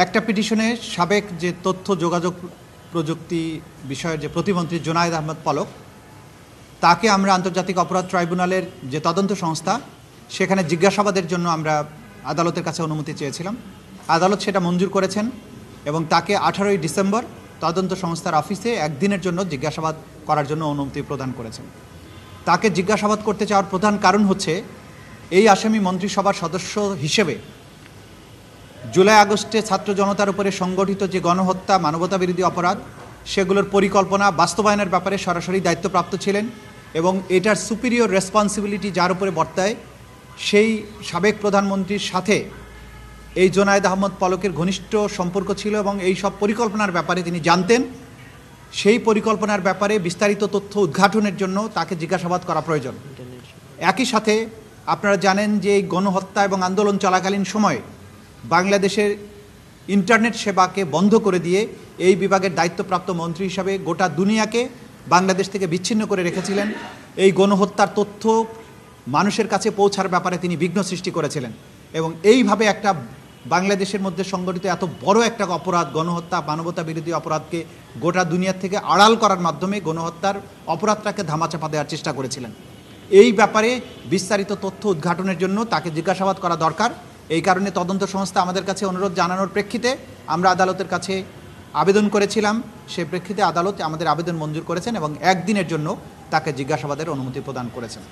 একটা পিটিশনে সাবেক যে তথ্য যোগাযোগ প্রযুক্তি বিষয়ের যে প্রতিমন্ত্রী জোনায়েদ আহমেদ পলক, তাকে আমরা আন্তর্জাতিক অপরাধ ট্রাইব্যুনালের যে তদন্ত সংস্থা সেখানে জিজ্ঞাসাবাদের জন্য আমরা আদালতের কাছে অনুমতি চেয়েছিলাম। আদালত সেটা মঞ্জুর করেছেন এবং তাকে 18ই ডিসেম্বর তদন্ত সংস্থার অফিসে একদিনের জন্য জিজ্ঞাসাবাদ করার জন্য অনুমতি প্রদান করেছেন। তাকে জিজ্ঞাসাবাদ করতে চাওয়ার প্রধান কারণ হচ্ছে এই আসামি মন্ত্রিসভার সদস্য হিসেবে জুলাই আগস্টে ছাত্র জনতার উপরে সংগঠিত যে গণহত্যা, মানবতাবিরোধী অপরাধ, সেগুলোর পরিকল্পনা বাস্তবায়নের ব্যাপারে সরাসরি দায়িত্বপ্রাপ্ত ছিলেন এবং এটার সুপিরিয়র রেসপন্সিবিলিটি যার উপরে বর্তায় সেই সাবেক প্রধানমন্ত্রীর সাথে এই জোনায়েদ আহমদ পলকের ঘনিষ্ঠ সম্পর্ক ছিল এবং এই সব পরিকল্পনার ব্যাপারে তিনি জানতেন। সেই পরিকল্পনার ব্যাপারে বিস্তারিত তথ্য উদ্ঘাটনের জন্য তাকে জিজ্ঞাসাবাদ করা প্রয়োজন। একই সাথে আপনারা জানেন যে এই গণহত্যা এবং আন্দোলন চলাকালীন সময়ে বাংলাদেশের ইন্টারনেট সেবাকে বন্ধ করে দিয়ে এই বিভাগের দায়িত্বপ্রাপ্ত মন্ত্রী হিসাবে গোটা দুনিয়াকে বাংলাদেশ থেকে বিচ্ছিন্ন করে রেখেছিলেন। এই গণহত্যার তথ্য মানুষের কাছে পৌঁছার ব্যাপারে তিনি বিঘ্ন সৃষ্টি করেছিলেন এবং এইভাবে একটা বাংলাদেশের মধ্যে সংগঠিত এত বড় একটা অপরাধ, গণহত্যা, মানবতা বিরোধী অপরাধকে গোটা দুনিয়া থেকে আড়াল করার মাধ্যমে গণহত্যার অপরাধটাকে ধামাচাপা দেওয়ার চেষ্টা করেছিলেন। এই ব্যাপারে বিস্তারিত তথ্য উদ্ঘাটনের জন্য তাকে জিজ্ঞাসাবাদ করা দরকার। এই কারণে তদন্ত সংস্থা আমাদের কাছে অনুরোধ জানানোর প্রেক্ষিতে আমরা আদালতের কাছে আবেদন করেছিলাম। সেই প্রেক্ষিতে আদালত আমাদের আবেদন মঞ্জুর করেছেন এবং একদিনের জন্য তাকে জিজ্ঞাসাবাদের অনুমতি প্রদান করেছেন।